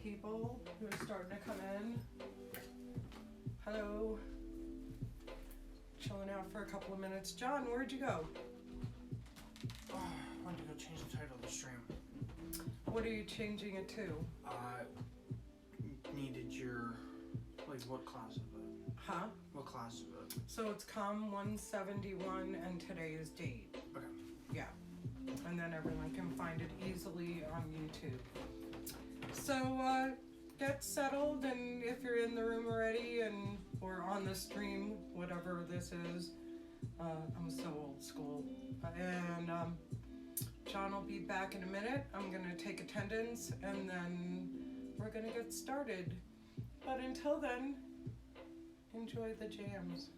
people who are starting to come in. Hello. Chilling out for a couple of minutes. John, where'd you go? I wanted to go change the title of the stream. What are you changing it to? Needed your, what class of it? Huh? What class of it? So it's COM 171 and today's date. Okay. Yeah. And then everyone can find it easily on YouTube. So get settled, and if you're in the room already and or on the stream, whatever this is, I'm so old school. And John will be back in a minute. I'm gonna take attendance and then we're gonna get started. But until then, enjoy the jams.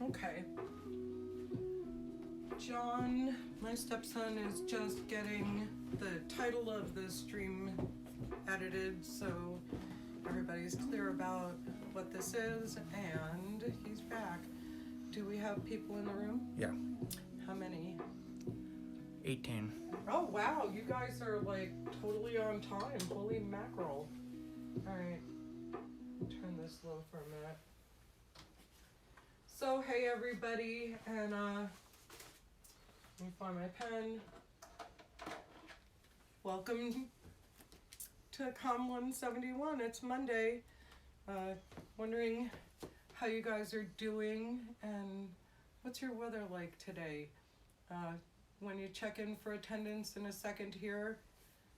Okay. John, my stepson, is just getting the title of the stream edited, so everybody's clear about what this is, and he's back. Do we have people in the room? Yeah. How many? 18. Oh wow, you guys are like totally on time. Holy mackerel. Alright, turn this low for a minute. So hey everybody, and let me find my pen. Welcome to COM 171. It's Monday. Wondering how you guys are doing and what's your weather like today. When you check in for attendance in a second here,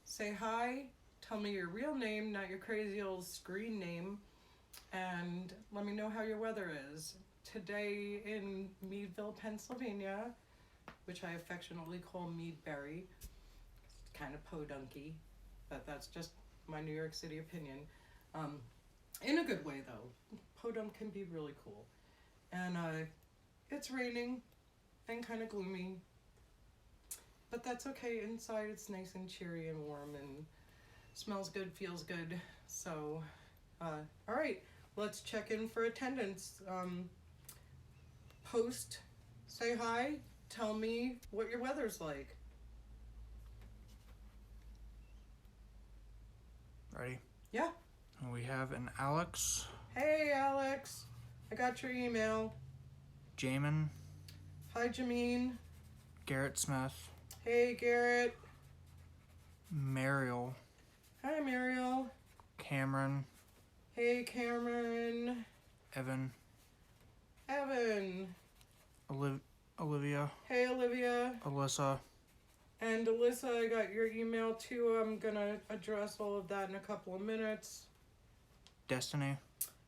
say hi, tell me your real name, not your crazy old screen name, and let me know how your weather is. Today in Meadville, Pennsylvania, which I affectionately call Meadbury, it's kind of podunky, but that's just my New York City opinion. In a good way though, podunk can be really cool. And it's raining and kind of gloomy, but that's okay. Inside it's nice and cheery and warm and smells good, feels good. So, all right, let's check in for attendance. Post, say hi, tell me what your weather's like. Ready? Yeah. We have an Alex, Hey Alex, I got your email. Jamin, Hi Jameen. Garrett Smith, Hey Garrett. Mariel, Hi Mariel. Cameron, Hey Cameron. Evan, Evan. Olivia, Hey Olivia. Alyssa, And Alyssa, I got your email too. I'm gonna address all of that in a couple of minutes. Destiny,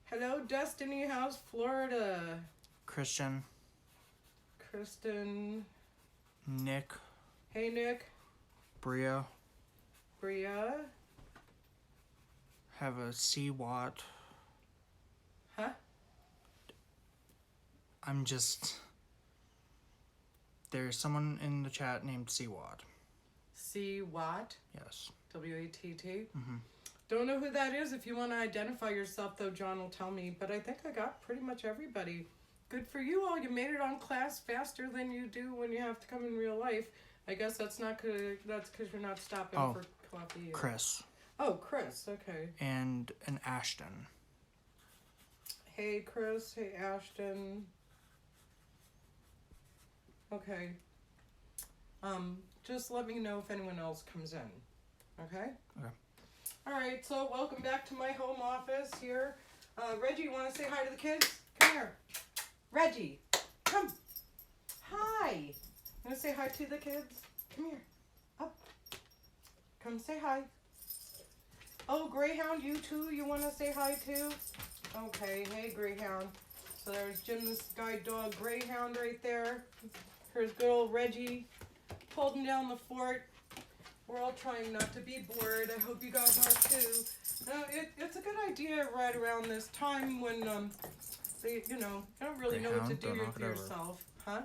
Hello Destiny, how's Florida? Christian, Kristen. Nick, Hey Nick. Bria, Bria. have a C Watt. Huh? There's someone in the chat named C Watt. C Watt. Yes. W-A-T-T. Mm-hmm. Don't know who that is. If you want to identify yourself, though, John will tell me. But I think I got pretty much everybody. Good for you all. You made it on class faster than you do when you have to come in real life. I guess that's not good. That's because you're not stopping for coffee. Chris. Oh, Chris. Okay. And an Ashton. Hey, Chris. Hey, Ashton. Okay. Just let me know if anyone else comes in. Okay? Okay. All right, so welcome back to my home office here. Reggie, you want to say hi to the kids? Come here. Reggie, come. Hi. You want to say hi to the kids? Come here. Up. Come say hi. Oh, Greyhound, you too? You want to say hi too? Okay, hey, Greyhound. So there's Jim's guide dog, Greyhound, right there. Here's good old Reggie holding down the fort. We're all trying not to be bored. I hope you guys are too. It's a good idea right around this time when they, you don't really know what to do with yourself, huh?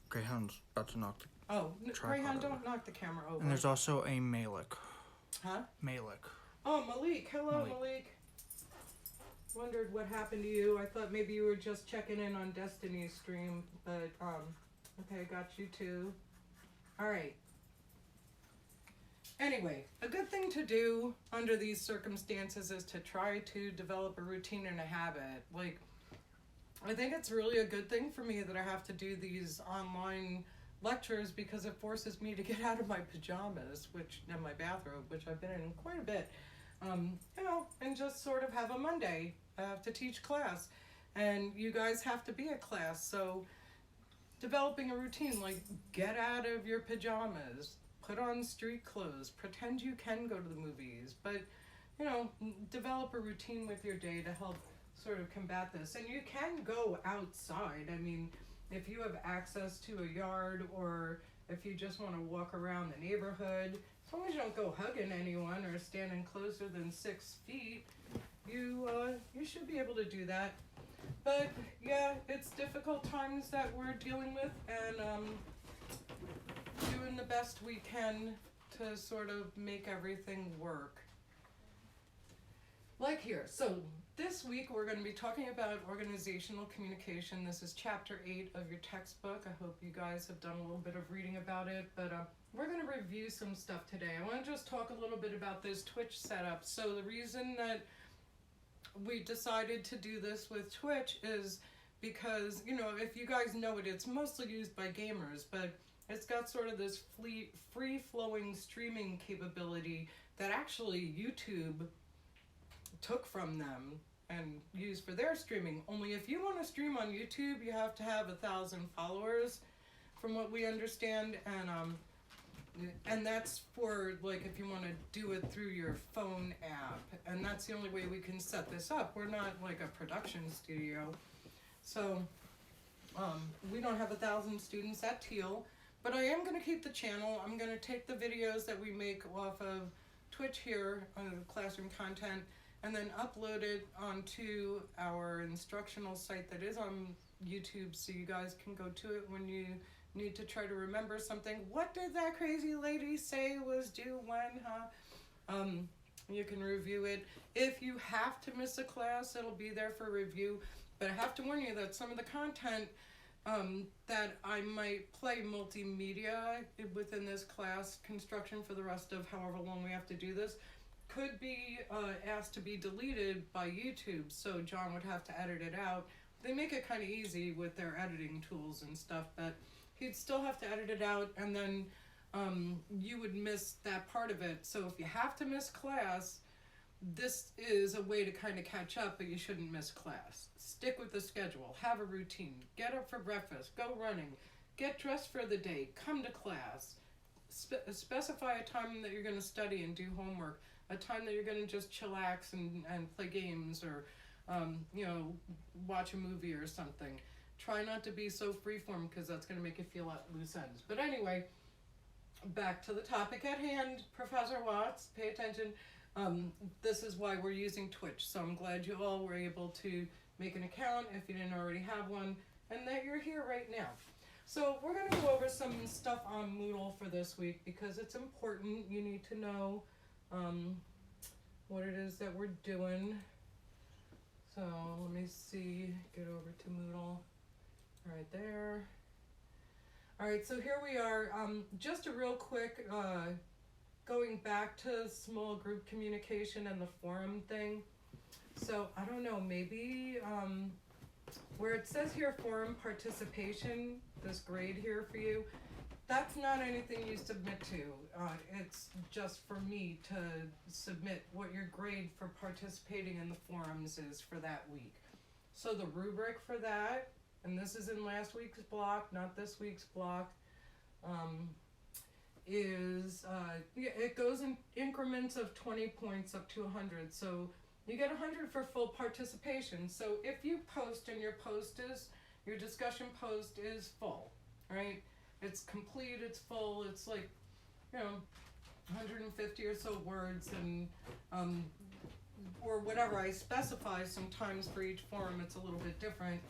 Greyhound's about to knock the Greyhound, don't knock the camera over. And there's also a Malik. Huh? Malik. Oh, Malik. Hello, Malik. Wondered what happened to you. I thought maybe you were just checking in on Destiny's stream, but okay, got you too. All right. Anyway, a good thing to do under these circumstances is to try to develop a routine and a habit. Like, I think it's really a good thing for me that I have to do these online lectures because it forces me to get out of my pajamas, and my bathrobe, which I've been in quite a bit, and just sort of have a Monday. I have to teach class, and you guys have to be at class, so developing a routine, like get out of your pajamas, put on street clothes, pretend you can go to the movies, but, develop a routine with your day to help sort of combat this. And you can go outside. I mean, if you have access to a yard or if you just want to walk around the neighborhood, as long as you don't go hugging anyone or standing closer than 6 feet, you should be able to do that. But yeah, it's difficult times that we're dealing with, and doing the best we can to sort of make everything work. Like here. So this week we're going to be talking about organizational communication. This is chapter 8 of your textbook. I hope you guys have done a little bit of reading about it, but we're going to review some stuff today. I want to just talk a little bit about this Twitch setup. So the reason that we decided to do this with Twitch is because, if you guys know it, it's mostly used by gamers, but it's got sort of this free-flowing streaming capability that actually YouTube took from them and used for their streaming. Only if you want to stream on YouTube, you have to have 1,000 followers, from what we understand, and that's for, like, if you want to do it through your phone app, and that's the only way we can set this up. We're not like a production studio, so we don't have 1,000 students at Teal, but I am going to keep the channel. I'm going to take the videos that we make off of Twitch here, classroom content, and then upload it onto our instructional site that is on YouTube, so you guys can go to it when you need to try to remember something. What did that crazy lady say was due when, huh? You can review it. If you have to miss a class, it'll be there for review, but I have to warn you that some of the content that I might play multimedia within this class construction for the rest of however long we have to do this could be asked to be deleted by YouTube, so John would have to edit it out. They make it kind of easy with their editing tools and stuff, but he'd still have to edit it out, and then you would miss that part of it. So if you have to miss class, this is a way to kind of catch up, but you shouldn't miss class. Stick with the schedule, have a routine, get up for breakfast, go running, get dressed for the day, come to class, specify a time that you're going to study and do homework, a time that you're going to just chillax and play games or, watch a movie or something. Try not to be so freeform because that's going to make you feel at loose ends. But anyway, back to the topic at hand, Professor Watts, pay attention. This is why we're using Twitch, so I'm glad you all were able to make an account if you didn't already have one, and that you're here right now. So we're going to go over some stuff on Moodle for this week because it's important. You need to know what it is that we're doing. So let me see, get over to Moodle right there. All right, so here we are. Just a real quick, going back to small group communication and the forum thing. So I don't know, maybe where it says here forum participation, this grade here for you, that's not anything you submit to. It's just for me to submit what your grade for participating in the forums is for that week. So the rubric for that, and this is in last week's block, not this week's block, is it goes in increments of 20 points up to 100. So you get 100 for full participation. So if you post and your discussion post is full, right? It's complete, it's full, it's like, 150 or so words, and or whatever I specify. Sometimes for each forum it's a little bit different,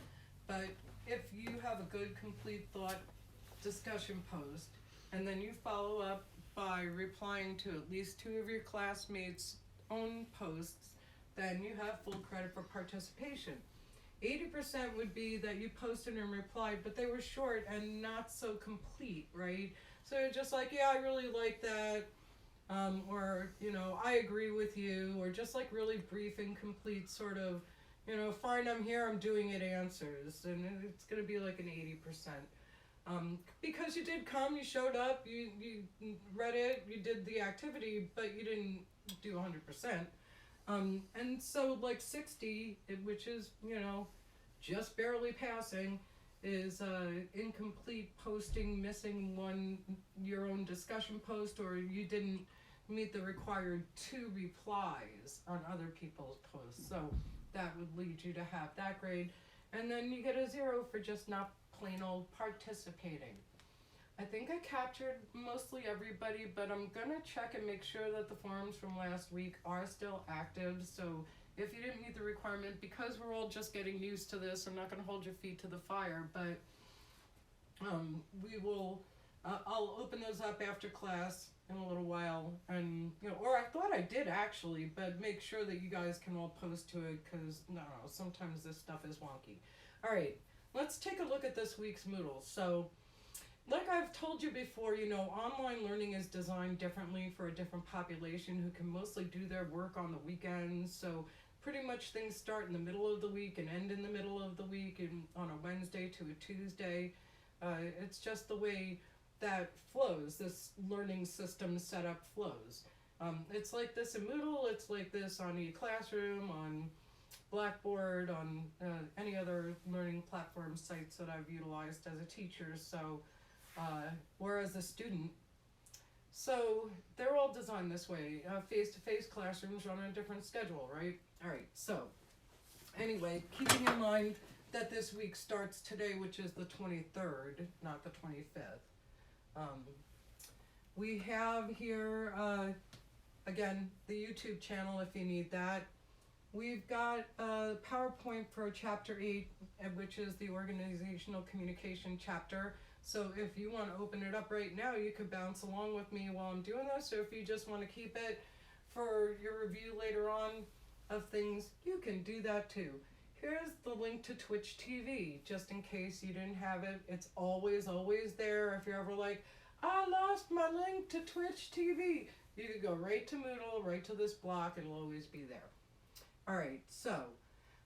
but if you have a good complete thought discussion post, and then you follow up by replying to at least 2 of your classmates' own posts, then you have full credit for participation. 80% would be that you posted and replied, but they were short and not so complete, right? So you're just like, yeah, I really like that, or, I agree with you, or just like really brief and complete sort of, fine, I'm here, I'm doing it answers, and it's going to be like an 80%. Because you did come, you showed up, you read it, you did the activity, but you didn't do 100%. And so like 60, which is, just barely passing, is incomplete posting, missing your own discussion post, or you didn't meet the required 2 replies on other people's posts. So that would lead you to have that grade. And then you get a 0 for just not plain old participating. I think I captured mostly everybody, but I'm gonna check and make sure that the forums from last week are still active. So if you didn't meet the requirement, because we're all just getting used to this, I'm not gonna hold your feet to the fire, but we will, I'll open those up after class in a little while, and, or I thought I did actually, but make sure that you guys can all post to it, because, no, sometimes this stuff is wonky. All right, let's take a look at this week's Moodle. So, like I've told you before, online learning is designed differently for a different population who can mostly do their work on the weekends. So pretty much things start in the middle of the week and end in the middle of the week, and on a Wednesday to a Tuesday. It's just the way that flows, this learning system setup flows. It's like this in Moodle, it's like this on eClassroom, on Blackboard, on any other learning platform sites that I've utilized as a teacher, so or as a student. So they're all designed this way. Face-to-face classrooms run on a different schedule, right? All right, so anyway, keeping in mind that this week starts today, which is the 23rd, not the 25th. We have here, again, the YouTube channel if you need that. We've got a PowerPoint for Chapter 8, which is the Organizational Communication chapter. So if you want to open it up right now, you could bounce along with me while I'm doing this. Or if you just want to keep it for your review later on of things, you can do that too. Here's the link to Twitch TV, just in case you didn't have it. It's always there. If you're ever like, I lost my link to Twitch TV, you could go right to Moodle, right to this block, it'll always be there. All right, so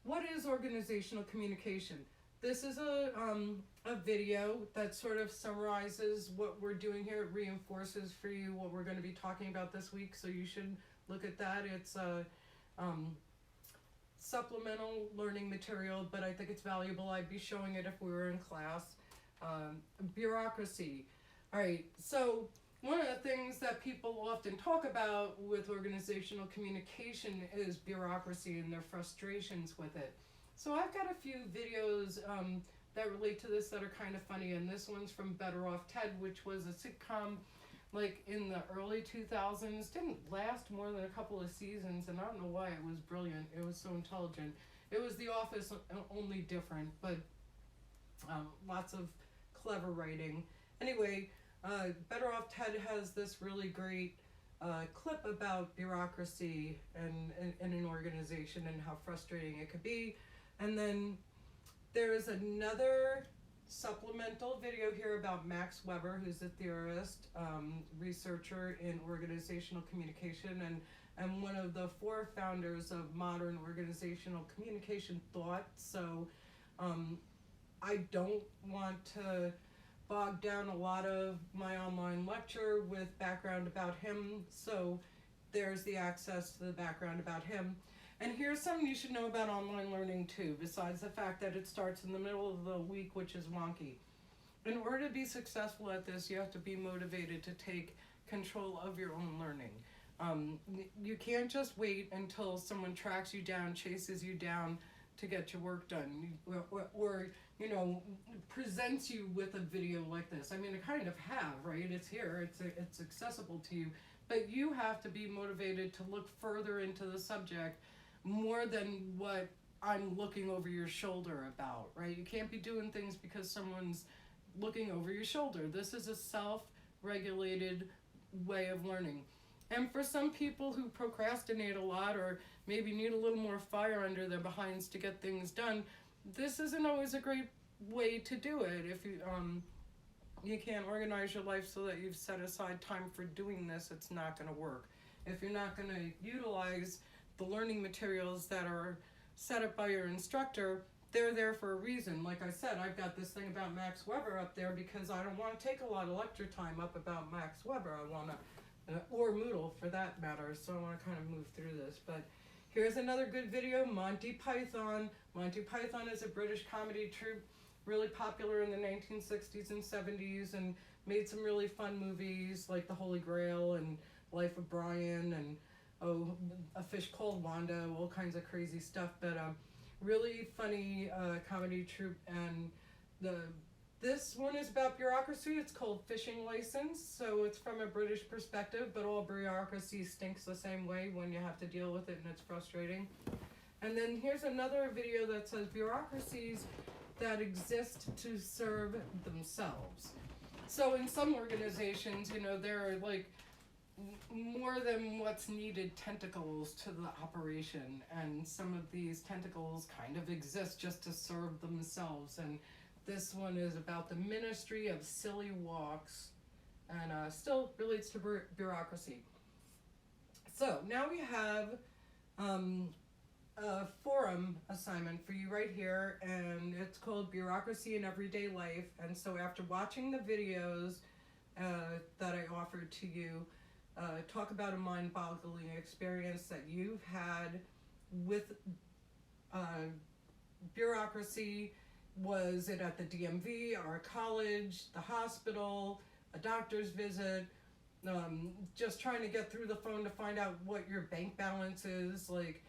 what is organizational communication? This is a video that sort of summarizes what we're doing here. It reinforces for you what we're going to be talking about this week, so you should look at that. It's a supplemental learning material, but I think it's valuable. I'd be showing it if we were in class. Bureaucracy. All right, so one of the things that people often talk about with organizational communication is bureaucracy and their frustrations with it. So I've got a few videos that relate to this that are kind of funny, and this one's from Better Off Ted, which was a sitcom like in the early 2000s. Didn't last more than a couple of seasons, and I don't know why. It was brilliant. It was so intelligent. It was The Office, only different, but lots of clever writing. Anyway, Better Off Ted has this really great clip about bureaucracy and an organization and how frustrating it could be. And then there is another supplemental video here about Max Weber, who's a theorist, researcher in organizational communication, and one of the 4 founders of modern organizational communication thought. So I don't want to bog down a lot of my online lecture with background about him, so there's the access to the background about him. And here's something you should know about online learning too, besides the fact that it starts in the middle of the week, which is wonky. In order to be successful at this, you have to be motivated to take control of your own learning. You can't just wait until someone tracks you down, chases you down to get your work done, or you know, presents you with a video like this. I mean, I kind of have, right? It's here, it's accessible to you, but you have to be motivated to look further into the subject more than what I'm looking over your shoulder about, right? You can't be doing things because someone's looking over your shoulder. This is a self-regulated way of learning. And for some people who procrastinate a lot or maybe need a little more fire under their behinds to get things done, this isn't always a great way to do it. If you can't organize your life so that you've set aside time for doing this, it's not going to work. If you're not going to utilize the learning materials that are set up by your instructor, they're there for a reason. Like I said, I've got this thing about Max Weber up there because I don't want to take a lot of lecture time up about Max Weber. I want to, or Moodle for that matter, so I want to kind of move through this. But here's another good video, Monty Python. Monty Python is a British comedy troupe, really popular in the 1960s and 70s, and made some really fun movies like The Holy Grail and Life of Brian and A Fish Called Wanda, all kinds of crazy stuff. But really funny comedy troupe, and this one is about bureaucracy. It's called Fishing License, so it's from a British perspective, but all bureaucracy stinks the same way when you have to deal with it, and it's frustrating. And then here's another video that says bureaucracies that exist to serve themselves. So in some organizations, you know, there are like more than what's needed tentacles to the operation, and some of these tentacles kind of exist just to serve themselves. And this one is about the Ministry of Silly Walks, and still relates to bureaucracy. So now we have a forum assignment for you right here, and it's called Bureaucracy in Everyday Life. And so after watching the videos that I offered to you, talk about a mind-boggling experience that you've had with bureaucracy. Was it at the DMV, our college, the hospital, a doctor's visit, just trying to get through the phone to find out what your bank balance is, like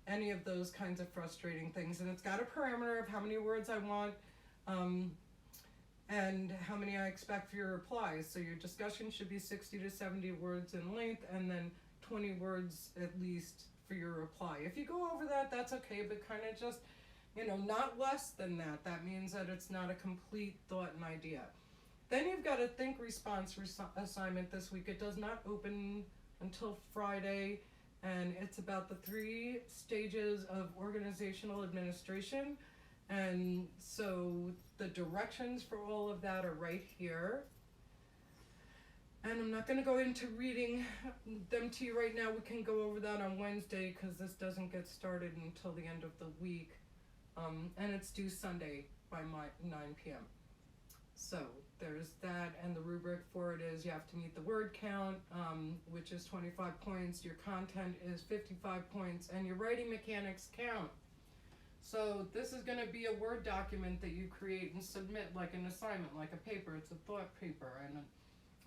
any of those kinds of frustrating things. And it's got a parameter of how many words I want, and how many I expect for your replies. So your discussion should be 60 to 70 words in length, and then 20 words at least for your reply. If you go over that, that's okay, but kind of just, you know, not less than that. That means that it's not a complete thought and idea. Then you've got a think response assignment this week. It does not open until Friday, and it's about the 3 stages of organizational administration. And so the directions for all of that are right here. And I'm not going to go into reading them to you right now. We can go over that on Wednesday because this doesn't get started until the end of the week. And it's due Sunday by 9 p.m. So there's that, and the rubric for it is you have to meet the word count, which is 25 points. Your content is 55 points, and your writing mechanics count. So this is going to be a Word document that you create and submit like an assignment, like a paper. It's a thought paper, and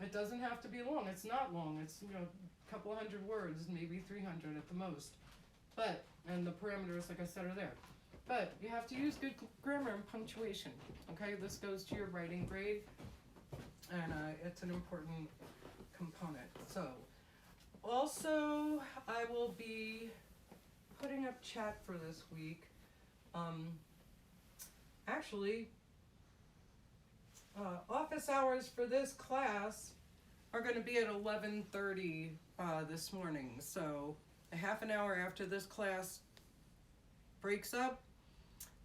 it doesn't have to be long. It's not long. It's, you know, a couple hundred words, maybe 300 at the most. But, and the parameters, like I said, are there. But you have to use good grammar and punctuation, okay? This goes to your writing grade, and it's an important component. So, also, I will be putting up chat for this week. Actually, office hours for this class are going to be at 11:30 this morning. So, a half an hour after this class breaks up,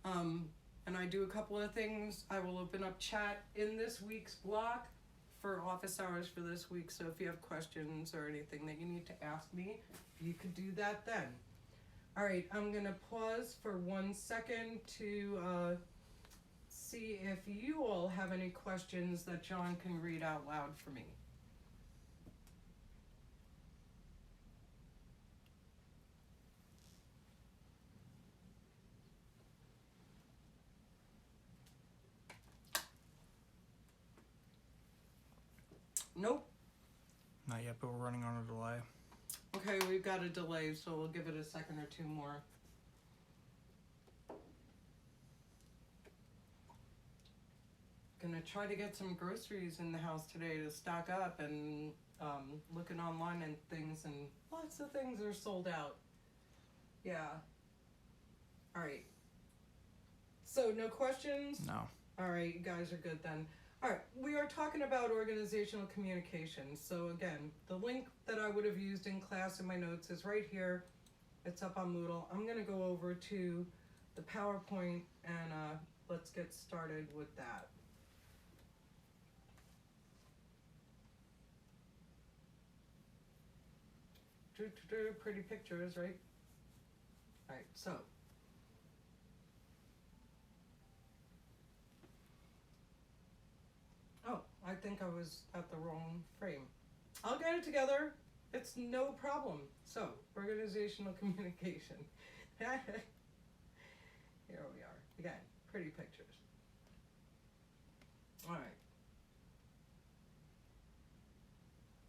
and I do a couple of things, I will open up chat in this week's block for office hours for this week, so if you have questions or anything that you need to ask me, you could do that then. All right, I'm gonna pause for 1 second to see if you all have any questions that John can read out loud for me. Nope. Not yet, but we're running on a delay. Okay, we've got a delay, so we'll give it a second or two more. Gonna try to get some groceries in the house today to stock up, and looking online and things, and lots of things are sold out. Yeah. All right. So no questions? No. All right, you guys are good then. All right, we are talking about organizational communication. So again, the link that I would have used in class in my notes is right here. It's up on Moodle. I'm gonna go over to the PowerPoint and let's get started with that. Pretty pictures, right? All right, so. Oh, I think I was at the wrong frame. I'll get it together. It's no problem. So, organizational communication. Here we are. Again, pretty pictures. All right.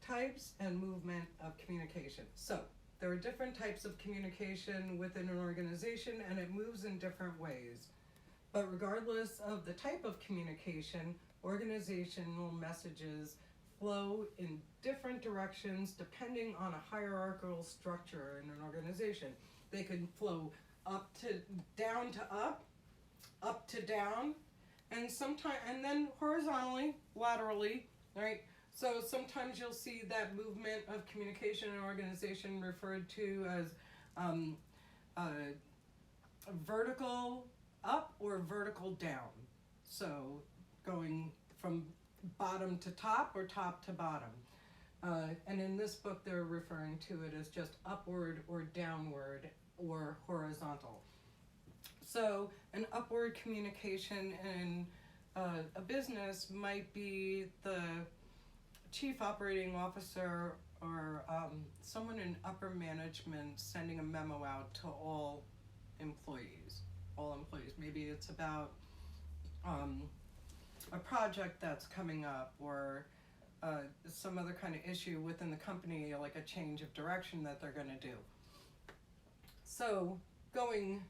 Types and movement of communication. So, there are different types of communication within an organization, and it moves in different ways. But regardless of the type of communication, organizational messages flow in different directions depending on a hierarchical structure in an organization. They can flow up to up to down, and sometimes, and then horizontally, laterally, right? So sometimes you'll see that movement of communication in an organization referred to as vertical up or vertical down. So going from bottom to top or top to bottom. And in this book, they're referring to it as just upward or downward or horizontal. So an upward communication in a business might be the chief operating officer or someone in upper management sending a memo out to all employees. Maybe it's about a project that's coming up, or some other kind of issue within the company, like a change of direction that they're going to do. So going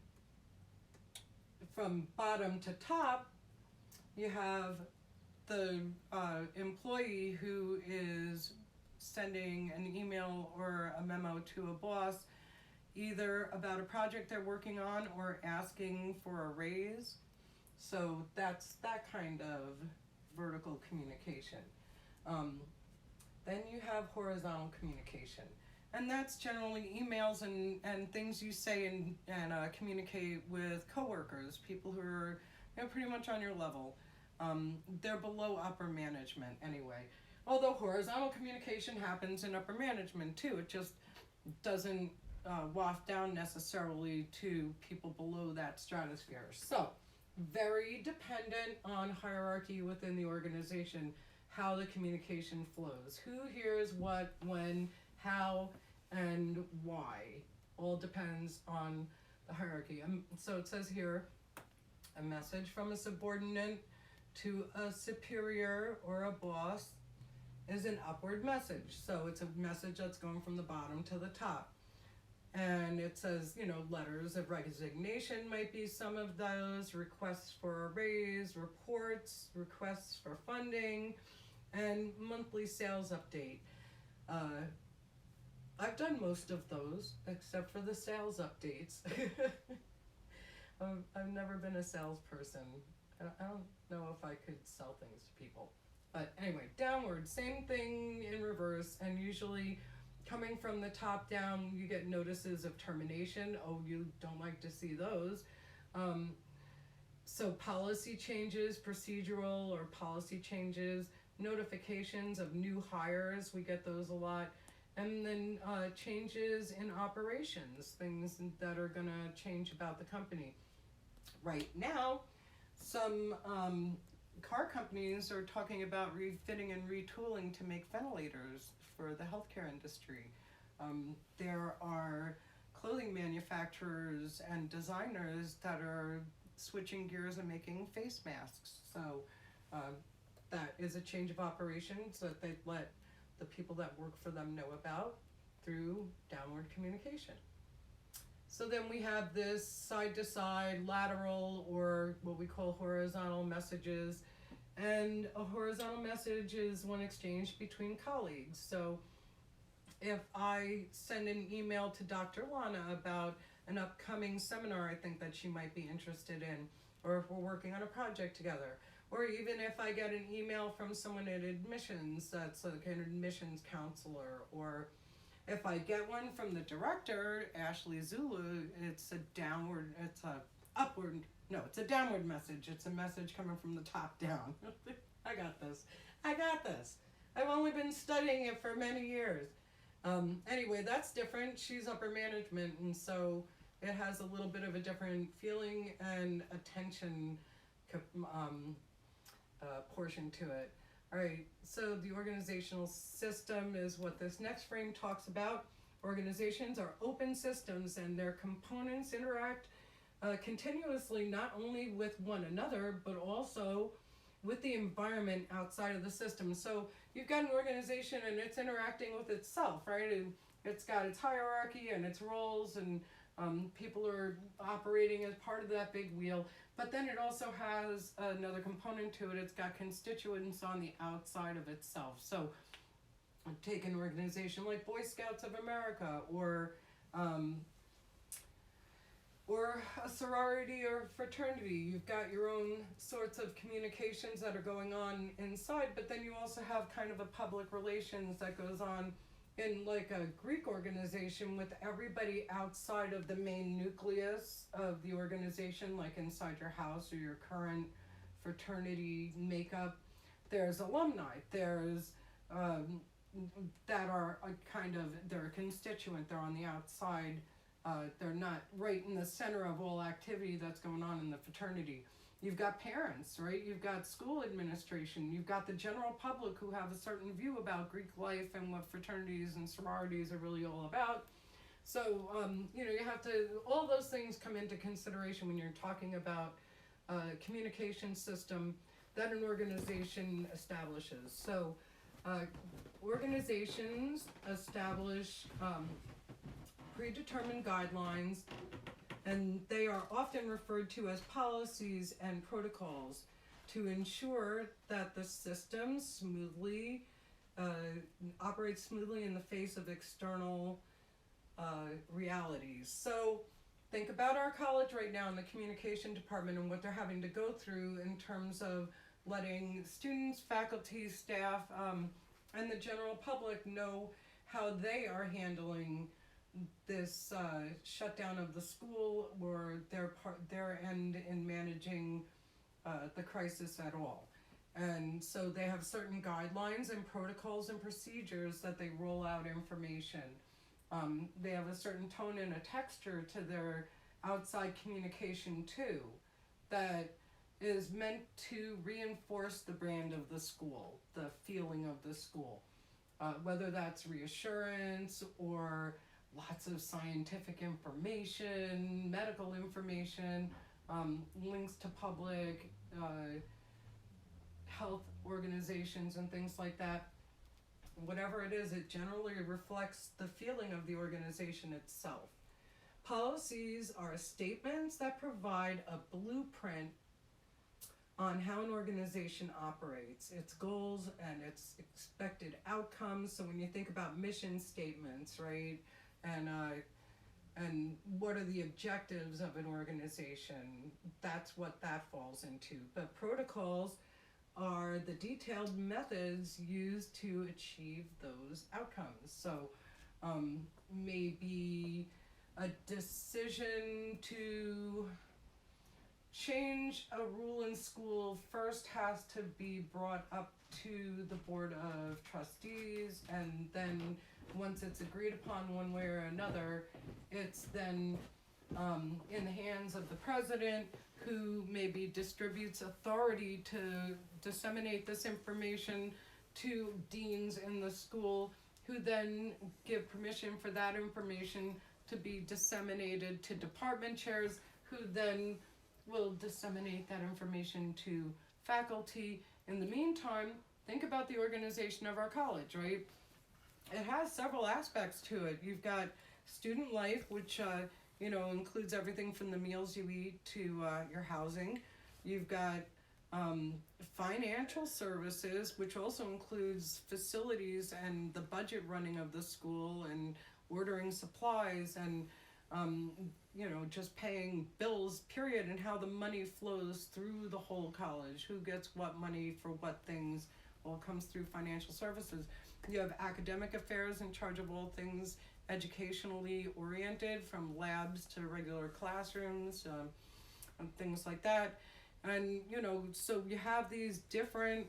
from bottom to top, you have the employee who is sending an email or a memo to a boss, either about a project they're working on or asking for a raise. So that's that kind of vertical communication. Then you have horizontal communication. And that's generally emails and things you say and communicate with coworkers, people who are pretty much on your level. They're below upper management anyway. Although horizontal communication happens in upper management too. It just doesn't waft down necessarily to people below that stratosphere. So, very dependent on hierarchy within the organization, how the communication flows. Who hears what, when, how, and why. All depends on the hierarchy. So it says here, a message from a subordinate to a superior or a boss is an upward message. So it's a message that's going from the bottom to the top. And it says, letters of resignation might be some of those, requests for a raise, reports, requests for funding, and monthly sales update. I've done most of those, except for the sales updates. I've never been a salesperson. I don't know if I could sell things to people. But anyway, downward, same thing in reverse, and usually coming from the top down, you get notices of termination. Oh, you don't like to see those. So policy changes, procedural or policy changes, notifications of new hires. We get those a lot. And then changes in operations, things that are going to change about the company. Right now, some car companies are talking about refitting and retooling to make ventilators for the healthcare industry. There are clothing manufacturers and designers that are switching gears and making face masks. So that is a change of operations that they let the people that work for them know about through downward communication. So then we have this side-to-side, lateral, or what we call horizontal messages. And a horizontal message is one exchange between colleagues. So if I send an email to Dr. Lana about an upcoming seminar I think that she might be interested in, or if we're working on a project together, or even if I get an email from someone at admissions that's like an admissions counselor, or if I get one from the director, Ashley Zulu, it's a downward message. It's a message coming from the top down. I got this. I've only been studying it for many years. Anyway, that's different. She's upper management, and so it has a little bit of a different feeling and attention portion to it. All right, so the organizational system is what this next frame talks about. Organizations are open systems, and their components interact continuously, not only with one another, but also with the environment outside of the system. So you've got an organization and it's interacting with itself, right? And it's got its hierarchy and its roles, and people are operating as part of that big wheel. But then it also has another component to it. It's got constituents on the outside of itself. So take an organization like Boy Scouts of America, or a sorority or fraternity. You've got your own sorts of communications that are going on inside, but then you also have kind of a public relations that goes on in like a Greek organization with everybody outside of the main nucleus of the organization, like inside your house or your current fraternity makeup. There's alumni, there's that are they're a constituent, they're on the outside. They're not right in the center of all activity that's going on in the fraternity. You've got parents, right? You've got school administration. You've got the general public who have a certain view about Greek life and what fraternities and sororities are really all about. So, you have to, all those things come into consideration when you're talking about a communication system that an organization establishes. So, organizations establish predetermined guidelines, and they are often referred to as policies and protocols to ensure that the system operates smoothly in the face of external realities. So think about our college right now in the communication department and what they're having to go through in terms of letting students, faculty, staff, and the general public know how they are handling this shutdown of the school, or their end in managing the crisis at all. And so they have certain guidelines and protocols and procedures that they roll out information. They have a certain tone and a texture to their outside communication too, that is meant to reinforce the brand of the school, the feeling of the school, whether that's reassurance or lots of scientific information, medical information, links to public health organizations and things like that. Whatever it is, it generally reflects the feeling of the organization itself. Policies are statements that provide a blueprint on how an organization operates, its goals and its expected outcomes. So when you think about mission statements, right, and what are the objectives of an organization, that's what that falls into. But protocols are the detailed methods used to achieve those outcomes. So maybe a decision to change a rule in school first has to be brought up to the Board of Trustees, and then once it's agreed upon one way or another, it's then in the hands of the president, who maybe distributes authority to disseminate this information to deans in the school, who then give permission for that information to be disseminated to department chairs, who then will disseminate that information to faculty. In the meantime, think about the organization of our college, right? It has several aspects to it. You've got student life, which includes everything from the meals you eat to your housing. You've got financial services, which also includes facilities and the budget running of the school and ordering supplies and just paying bills, period, and how the money flows through the whole college. Who gets what money for what things all comes through financial services. You have academic affairs in charge of all things educationally oriented, from labs to regular classrooms and things like that. And, so you have these different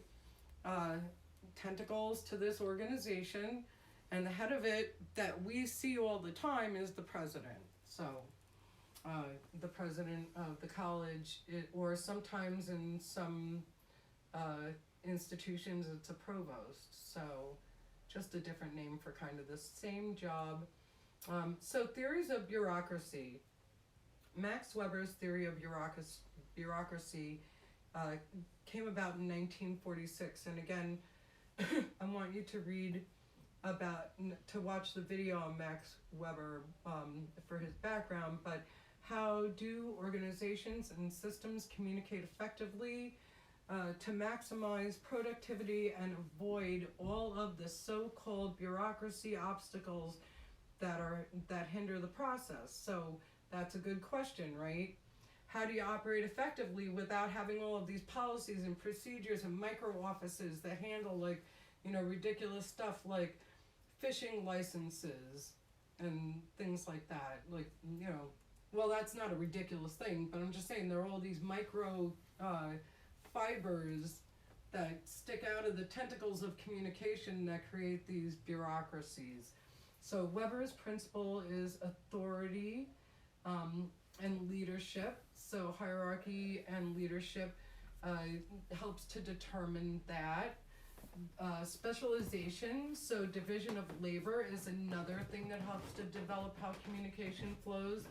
tentacles to this organization, and the head of it that we see all the time is the president. So the president of the college, or sometimes in some institutions it's a provost. So just a different name for kind of the same job. So theories of bureaucracy. Max Weber's theory of bureaucracy came about in 1946. And again, I want you to watch the video on Max Weber for his background, but how do organizations and systems communicate effectively to maximize productivity and avoid all of the so-called bureaucracy obstacles that hinder the process? So that's a good question, right? How do you operate effectively without having all of these policies and procedures and micro offices that handle ridiculous stuff like fishing licenses and things like that? Well, that's not a ridiculous thing, but I'm just saying there are all these micro fibers that stick out of the tentacles of communication that create these bureaucracies. So Weber's principle is authority and leadership. So hierarchy and leadership helps to determine that. Specialization, so division of labor, is another thing that helps to develop how communication flows.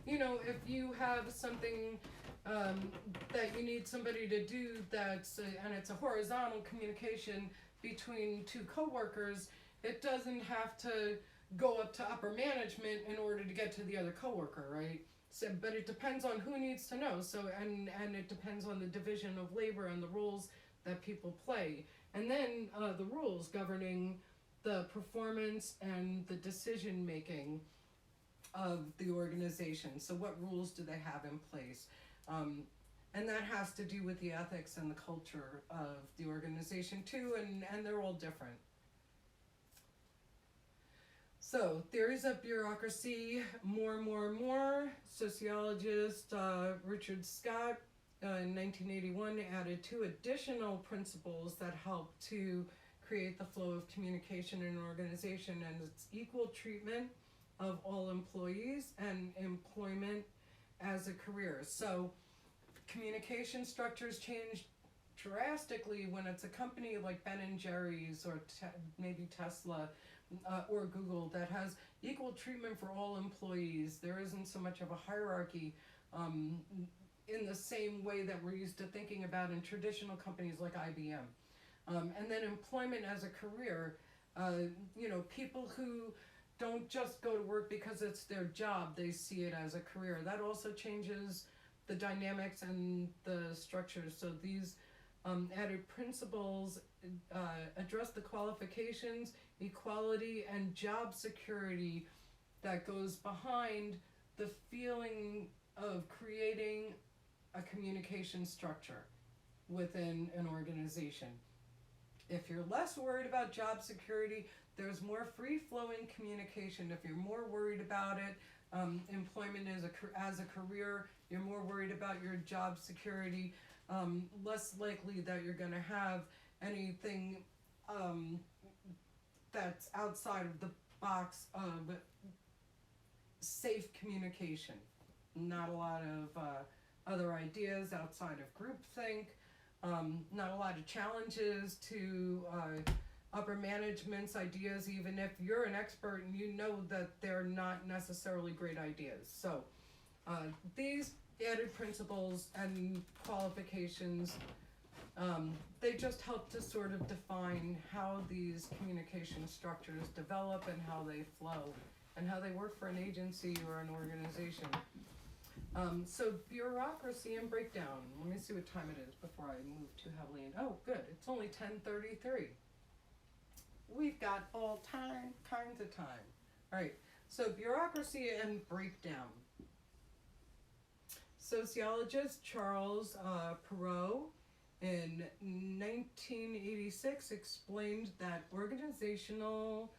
If you have something that you need somebody to do and it's a horizontal communication between two coworkers, it doesn't have to go up to upper management in order to get to the other coworker, right? So, but it depends on who needs to know. So, and it depends on the division of labor and the roles that people play. And then the rules governing the performance and the decision making of the organization. So what rules do they have in place? And that has to do with the ethics and the culture of the organization too, and they're all different. So, theories of bureaucracy, more. Sociologist Richard Scott in 1981 added 2 additional principles that help to create the flow of communication in an organization, and it's equal treatment of all employees and employment as a career. So, communication structures change drastically when it's a company like Ben & Jerry's or maybe Tesla or Google that has equal treatment for all employees. There isn't so much of a hierarchy in the same way that we're used to thinking about in traditional companies like IBM. And then employment as a career, people who don't just go to work because it's their job, they see it as a career. That also changes the dynamics and the structures. So these added principles address the qualifications, equality, and job security that goes behind the feeling of creating a communication structure within an organization. If you're less worried about job security, there's more free-flowing communication. If you're more worried about it, employment as a career, You're more worried about your job security, less likely that you're going to have anything that's outside of the box of safe communication. Not a lot of other ideas outside of groupthink. Not a lot of challenges to upper management's ideas, even if you're an expert and you know that they're not necessarily great ideas. So these added principles and qualifications, they just help to sort of define how these communication structures develop and how they flow and how they work for an agency or an organization. So bureaucracy and breakdown. Let me see what time it is before I move too heavily in. Oh, good. It's only 10:33. We've got all kinds of time. All right. So bureaucracy and breakdown. Sociologist Charles Perrow in 1986 explained that organizational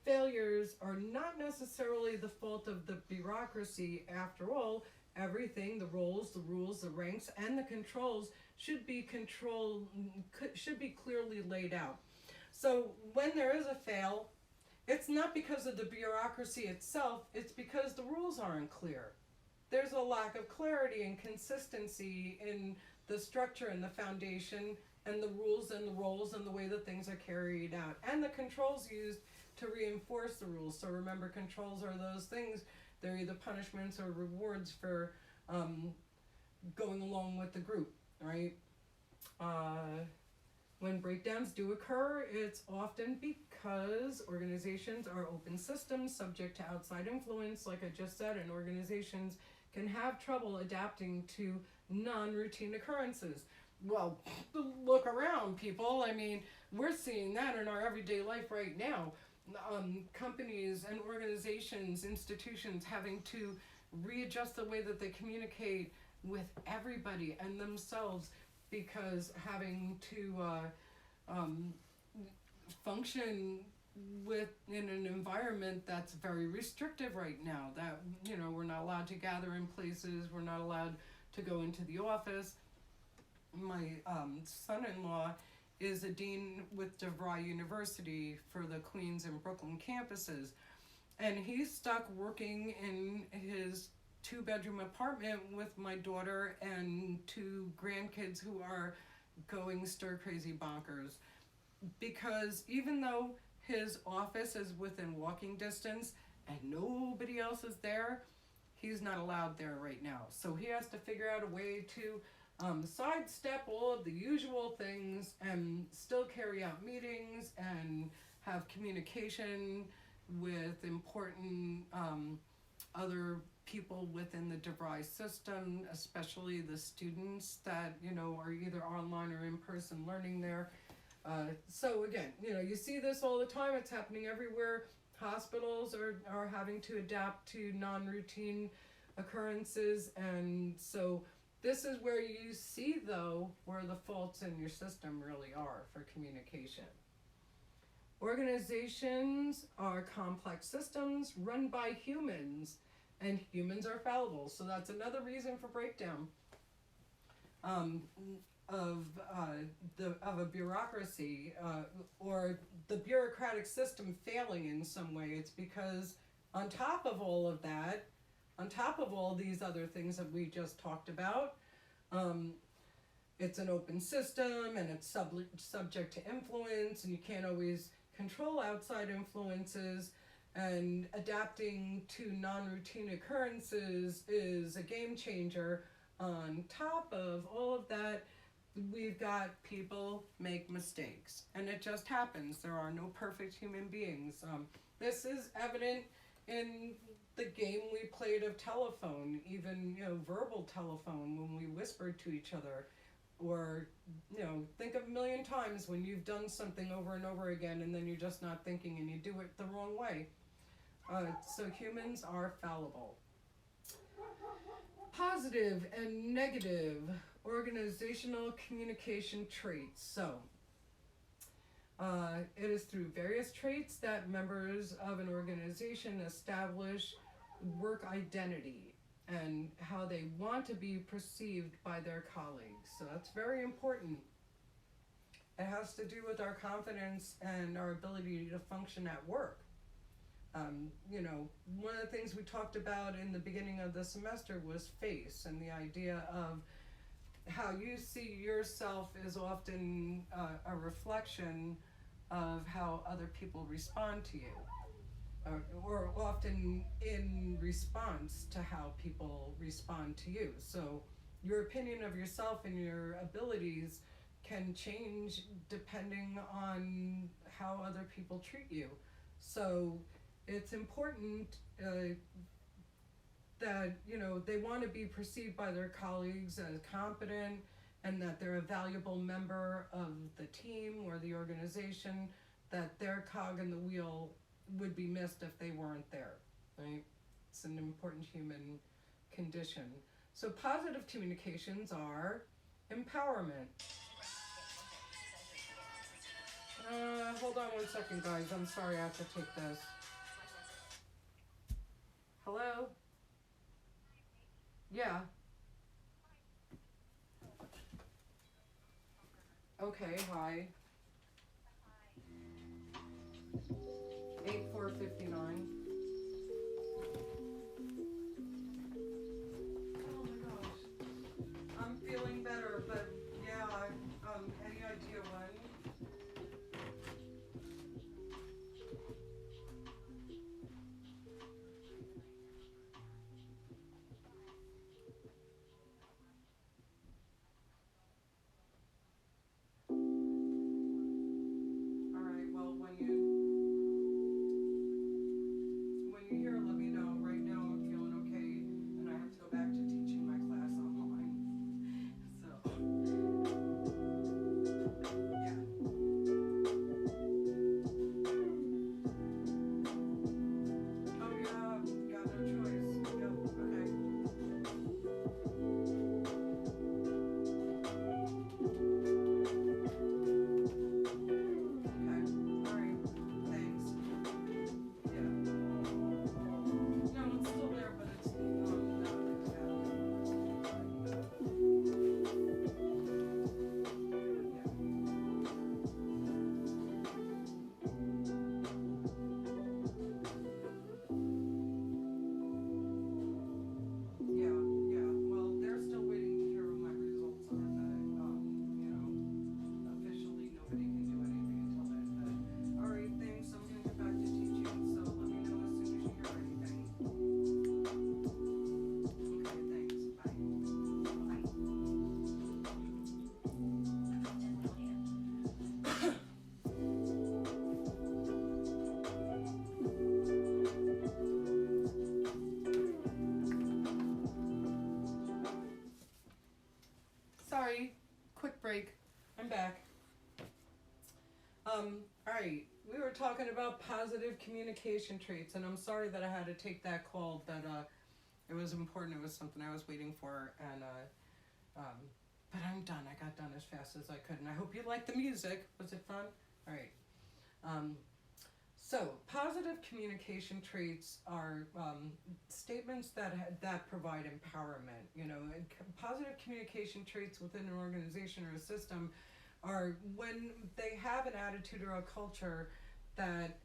failures are not necessarily the fault of the bureaucracy. After all, everything, the roles, the rules, the ranks, and the controls should be clearly laid out. So when there is a fail, it's not because of the bureaucracy itself, it's because the rules aren't clear. There's a lack of clarity and consistency in the structure and the foundation and the rules and the roles and the way that things are carried out and the controls used to reinforce the rules. So remember, controls are those things. They're either punishments or rewards for going along with the group, right? When breakdowns do occur, it's often because organizations are open systems subject to outside influence, like I just said, and organizations can have trouble adapting to non-routine occurrences. Well, look around, people. I mean, we're seeing that in our everyday life right now. Companies and organizations, institutions having to readjust the way that they communicate with everybody and themselves, because having to function in an environment that's very restrictive right now, that we're not allowed to gather in places, we're not allowed to go into the office. My son-in-law is a dean with DeVry University for the Queens and Brooklyn campuses, and he's stuck working in his 2-bedroom apartment with my daughter and 2 grandkids who are going stir crazy bonkers, because even though his office is within walking distance and nobody else is there, he's not allowed there right now. So he has to figure out a way to sidestep all of the usual things and still carry out meetings and have communication with important other people within the DeVry system, especially the students that are either online or in person learning there. So again, you see this all the time. It's happening everywhere. Hospitals are having to adapt to non-routine occurrences, and so this is where you see, though, where the faults in your system really are for communication. Organizations are complex systems run by humans, and humans are fallible. So that's another reason for breakdown of a bureaucracy or the bureaucratic system failing in some way. It's because on top of all of that, on top of all these other things that we just talked about, it's an open system and it's subject to influence, and you can't always control outside influences, and adapting to non-routine occurrences is a game changer. On top of all of that, we've got people make mistakes, and it just happens. There are no perfect human beings. This is evident in the game we played of telephone, even verbal telephone, when we whispered to each other, or think of a million times when you've done something over and over again and then you're just not thinking and you do it the wrong way. So humans are fallible. Positive and negative organizational communication traits. So it is through various traits that members of an organization establish work identity. and how they want to be perceived by their colleagues. So that's very important. It has to do with our confidence and our ability to function at work. You know, one of the things we talked about in the beginning of the semester was face, and the idea of how you see yourself is often a reflection of how other people respond to you, or often in response to how people respond to you. So your opinion of yourself and your abilities can change depending on how other people treat you. So it's important that, you know, they want to be perceived by their colleagues as competent, and that they're a valuable member of the team or the organization, that their cog in the wheel would be missed if they weren't there, right? It's an important human condition. So positive communications are empowerment. Hold on 1 second, guys. I'm sorry, I have to take this. Hello? Yeah. Okay, hi. 8459. Oh my gosh. I'm feeling better, but yeah, any idea when? All right, well, when you hear, let me know. Right now I'm feeling okay, and I have to go back to teaching my class online. So, yeah. Oh yeah, got no choice. Yep, okay. Okay, all right, thanks. Yeah. No, it's still there, but it's not as bad. Yeah, yeah. Well, they're still waiting to hear what my results are, but you know, officially nobody can do anything until then. But all right, thanks. I'm gonna get back to teaching, so let me know as soon as you hear anything. Okay, thanks. Bye. Sorry, quick break. I'm back. Alright, we were talking about positive communication traits, and I'm sorry that I had to take that call, but it was important. It was something I was waiting for, and but I'm done. I got done as fast as I could, and I hope you liked the music. Was it fun? Alright. So positive communication traits are statements that provide empowerment. You know, and positive communication traits within an organization or a system are when they have an attitude or a culture that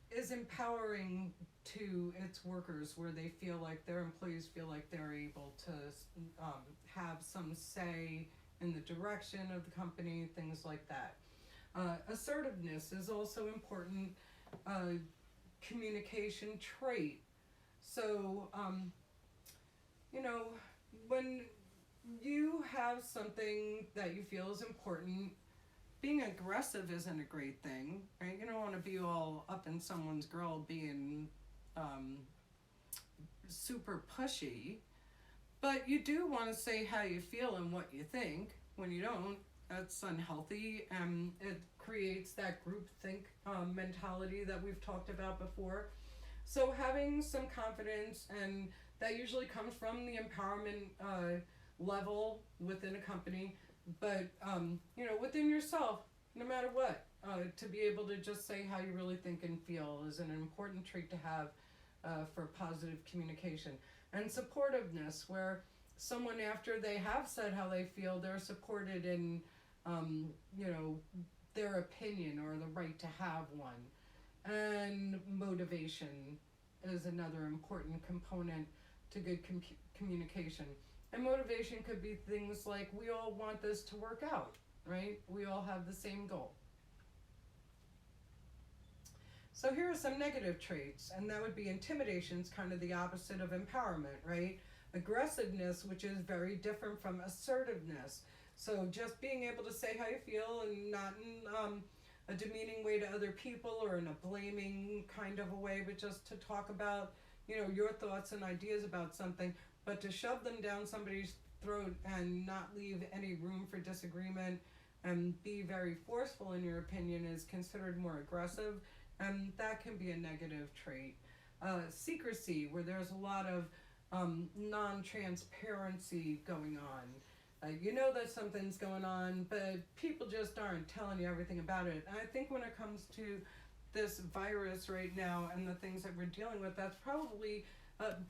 is empowering to its workers, where they feel like their employees feel like they're able to have some say in the direction of the company, things like that. Assertiveness is also important communication trait. So, you know, when you have something that you feel is important, being aggressive isn't a great thing, right? You don't want to be all up in someone's grill being super pushy, but you do want to say how you feel and what you think. When you don't, that's unhealthy, and it creates that groupthink mentality that we've talked about before. So having some confidence, and that usually comes from the empowerment level within a company, but you know, within yourself, no matter what, to be able to just say how you really think and feel is an important trait to have for positive communication. And supportiveness, where someone, after they have said how they feel, they're supported in, you know, their opinion or the right to have one. And motivation is another important component to good communication. And motivation could be things like, we all want this to work out, right? We all have the same goal. So here are some negative traits, and that would be intimidation's kind of the opposite of empowerment, right? Aggressiveness, which is very different from assertiveness. So just being able to say how you feel and not in a demeaning way to other people or in a blaming kind of a way, but just to talk about, you know, your thoughts and ideas about something, but to shove them down somebody's throat and not leave any room for disagreement and be very forceful in your opinion is considered more aggressive, and that can be a negative trait. Secrecy, where there's a lot of non-transparency going on. You know that something's going on, but people just aren't telling you everything about it. And I think when it comes to this virus right now and the things that we're dealing with, that's probably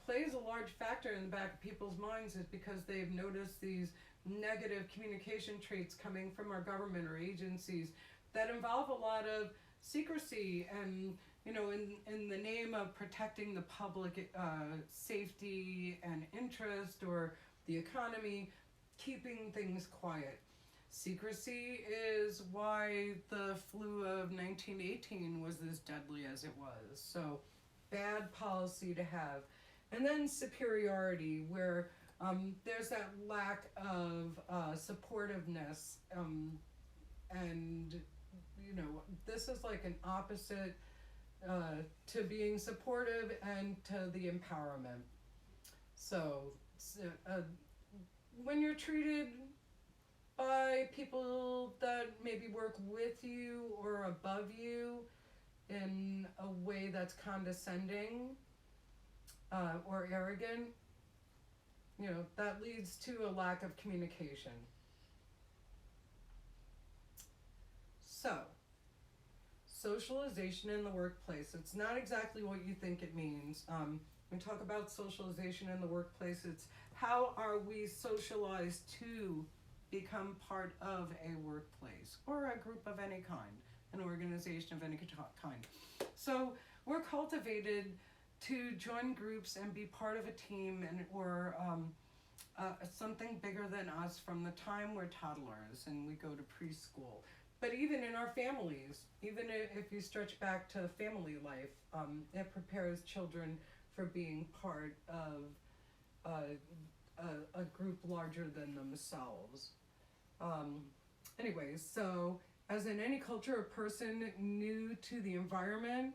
plays a large factor in the back of people's minds, is because they've noticed these negative communication traits coming from our government or agencies that involve a lot of secrecy and, you know, in the name of protecting the public safety and interest or the economy, keeping things quiet. Secrecy is why the flu of 1918 was as deadly as it was. So bad policy to have. And then superiority, where there's that lack of supportiveness, and you know, this is like an opposite to being supportive and to the empowerment. So when you're treated by people that maybe work with you or above you in a way that's condescending or arrogant, you know, that leads to a lack of communication. So, socialization in the workplace. It's not exactly what you think it means. When we talk about socialization in the workplace, it's how are we socialized to become part of a workplace or a group of any kind, an organization of any kind. So we're cultivated to join groups and be part of a team and or something bigger than us from the time we're toddlers and we go to preschool. But even in our families, even if you stretch back to family life, it prepares children for being part of a group larger than themselves. Anyways, so as in any culture, a person new to the environment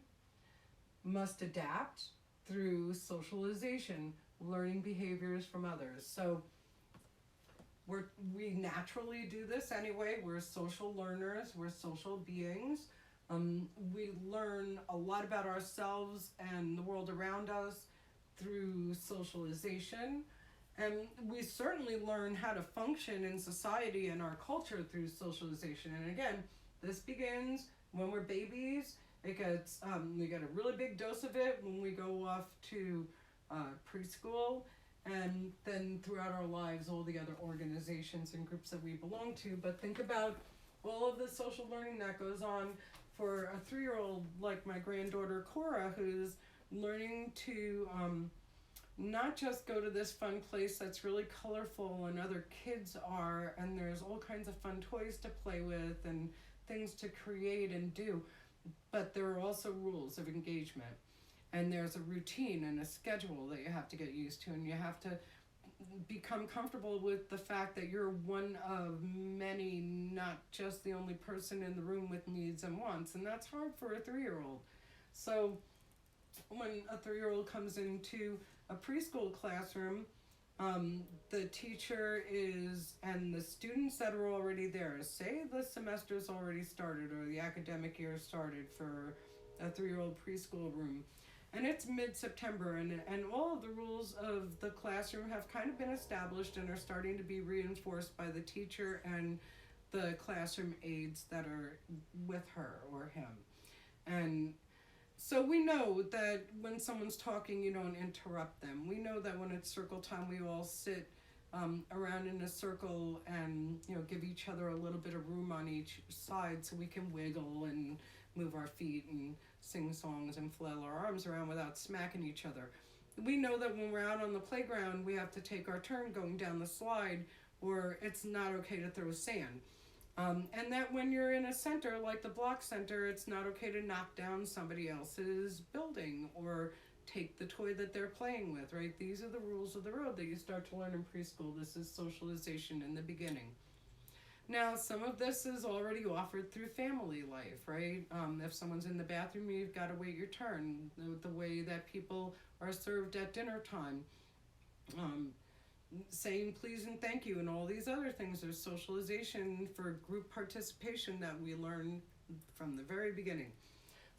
must adapt through socialization, learning behaviors from others. So we naturally do this anyway. We're social learners. We're social beings. We learn a lot about ourselves and the world around us through socialization. And we certainly learn how to function in society and our culture through socialization. And again, this begins when we're babies. It gets we get a really big dose of it when we go off to preschool, and then throughout our lives, all the other organizations and groups that we belong to. But think about all of the social learning that goes on for a 3-year-old like my granddaughter Cora, who's learning to not just go to this fun place that's really colorful and other kids are, and there's all kinds of fun toys to play with and things to create and do, but there are also rules of engagement. And there's a routine and a schedule that you have to get used to, and you have to become comfortable with the fact that you're one of many, not just the only person in the room with needs and wants, and that's hard for a 3-year-old. So when a 3-year-old comes into a preschool classroom, the teacher is, and the students that are already there, say the semester's already started or the academic year started for a 3-year-old preschool room, and it's mid-September, and all of the rules of the classroom have kind of been established and are starting to be reinforced by the teacher and the classroom aides that are with her or him. And So we know that when someone's talking, you don't interrupt them. We know that when it's circle time, we all sit around in a circle and give each other a little bit of room on each side so we can wiggle and move our feet and sing songs and flail our arms around without smacking each other. We know that when we're out on the playground, we have to take our turn going down the slide, or it's not okay to throw sand. And that when you're in a center like the block center, it's not okay to knock down somebody else's building or take the toy that they're playing with, right? These are the rules of the road that you start to learn in preschool. This is socialization in the beginning. Now, some of this is already offered through family life, right? If someone's in the bathroom, you've got to wait your turn. The way that people are served at dinner time. Saying please and thank you and all these other things. There's socialization for group participation that we learn from the very beginning.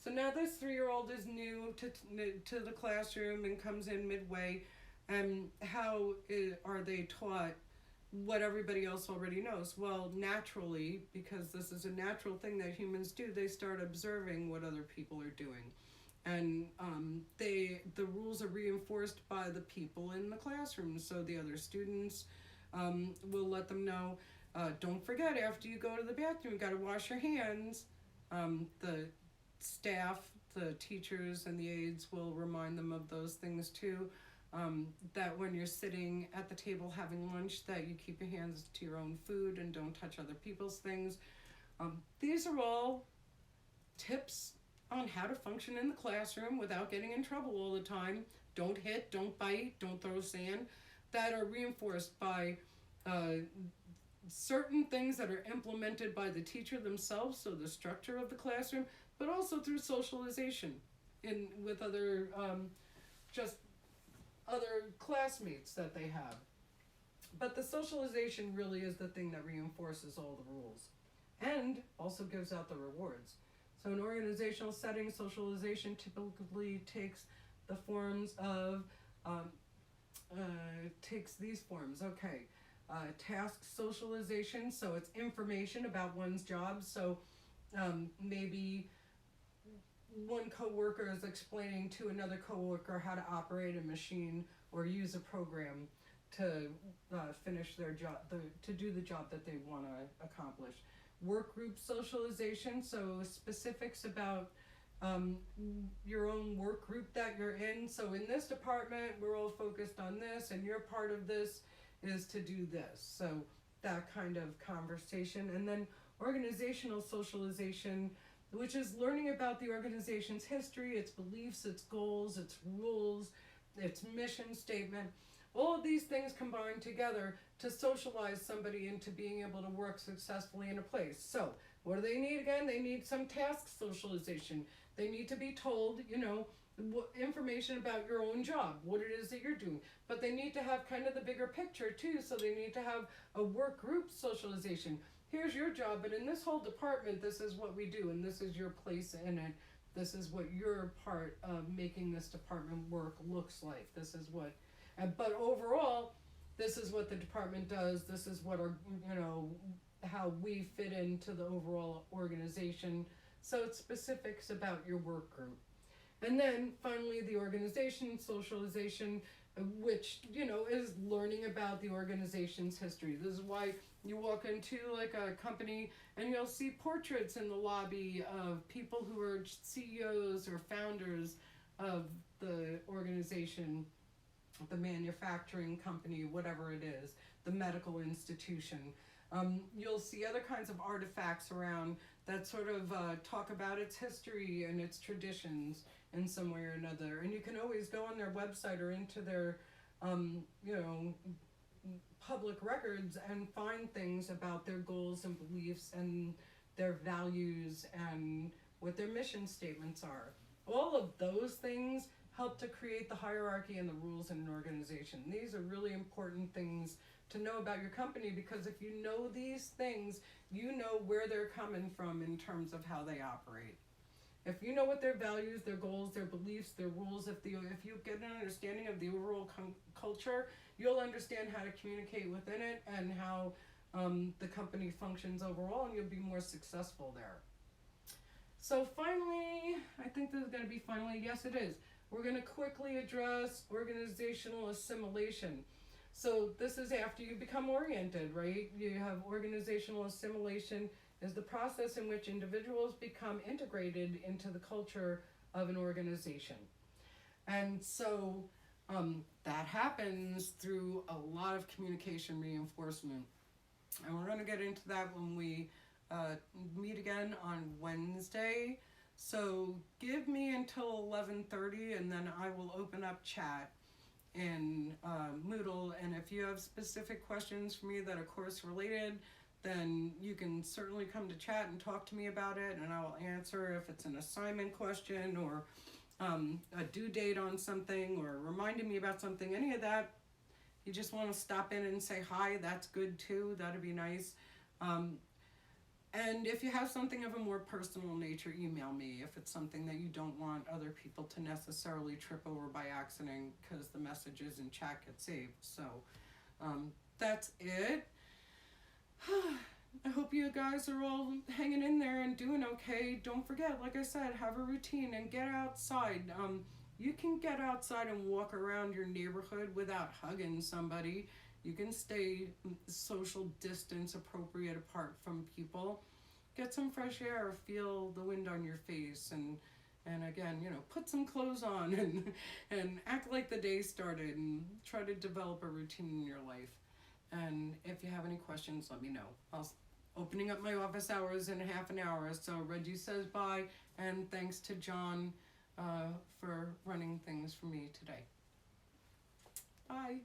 So now this 3-year-old is new to the classroom and comes in midway. And how are they taught what everybody else already knows? Well, naturally, because this is a natural thing that humans do, they start observing what other people are doing. And the rules are reinforced by the people in the classroom. So the other students will let them know, don't forget, after you go to the bathroom, you got to wash your hands. The staff, the teachers, and the aides will remind them of those things too. That when you're sitting at the table having lunch, that you keep your hands to your own food and don't touch other people's things. These are all tips on how to function in the classroom without getting in trouble all the time. Don't hit, don't bite, don't throw sand, that are reinforced by certain things that are implemented by the teacher themselves, so the structure of the classroom, but also through socialization with other just other classmates that they have. But the socialization really is the thing that reinforces all the rules and also gives out the rewards. So in organizational settings, socialization typically takes the forms of, takes these forms, okay. Task socialization, so it's information about one's job. So maybe one coworker is explaining to another coworker how to operate a machine or use a program to finish their job, to do the job that they want to accomplish. Work group socialization, so specifics about your own work group that you're in. So in this department, we're all focused on this, and your part of this is to do this. So that kind of conversation. And then organizational socialization, which is learning about the organization's history, its beliefs, its goals, its rules, its mission statement. All of these things combined together to socialize somebody into being able to work successfully in a place. So what do they need again? They need some task socialization. They need to be told, information about your own job, what it is that you're doing. But they need to have kind of the bigger picture too. So they need to have a work group socialization. Here's your job, but in this whole department, this is what we do, and this is your place in it. This is what your part of making this department work looks like. This is what, but overall, this is what the department does. This is what our, how we fit into the overall organization. So it's specifics about your work group. And then finally, the organization socialization, which, is learning about the organization's history. This is why you walk into like a company and you'll see portraits in the lobby of people who are CEOs or founders of the organization, the manufacturing company, whatever it is, the medical institution. You'll see other kinds of artifacts around that sort of talk about its history and its traditions in some way or another. And you can always go on their website or into their, public records and find things about their goals and beliefs and their values and what their mission statements are. All of those things help to create the hierarchy and the rules in an organization. These are really important things to know about your company, because if you know these things, you know where they're coming from in terms of how they operate. If you know what their values, their goals, their beliefs, their rules, if you get an understanding of the overall culture, you'll understand how to communicate within it and how the company functions overall, and you'll be more successful there. So finally, I think this is going to be finally, yes it is. We're going to quickly address organizational assimilation. So this is after you become oriented, right? You have organizational assimilation is the process in which individuals become integrated into the culture of an organization. And so that happens through a lot of communication reinforcement. And we're going to get into that when we meet again on Wednesday. So give me until 11:30 and then I will open up chat in Moodle. And if you have specific questions for me that are course related, then you can certainly come to chat and talk to me about it, and I will answer if it's an assignment question or a due date on something or reminding me about something, any of that. You just want to stop in and say hi, that's good too, that'd be nice. And if you have something of a more personal nature, email me if it's something that you don't want other people to necessarily trip over by accident because the messages in chat get saved. So that's it. I hope you guys are all hanging in there and doing okay. Don't forget, like I said, have a routine and get outside. You can get outside and walk around your neighborhood without hugging somebody. You can stay social distance appropriate apart from people. Get some fresh air, feel the wind on your face, and again, put some clothes on and act like the day started and try to develop a routine in your life. And if you have any questions, let me know. I'll opening up my office hours in half an hour. So Reggie says bye, and thanks to John for running things for me today. Bye.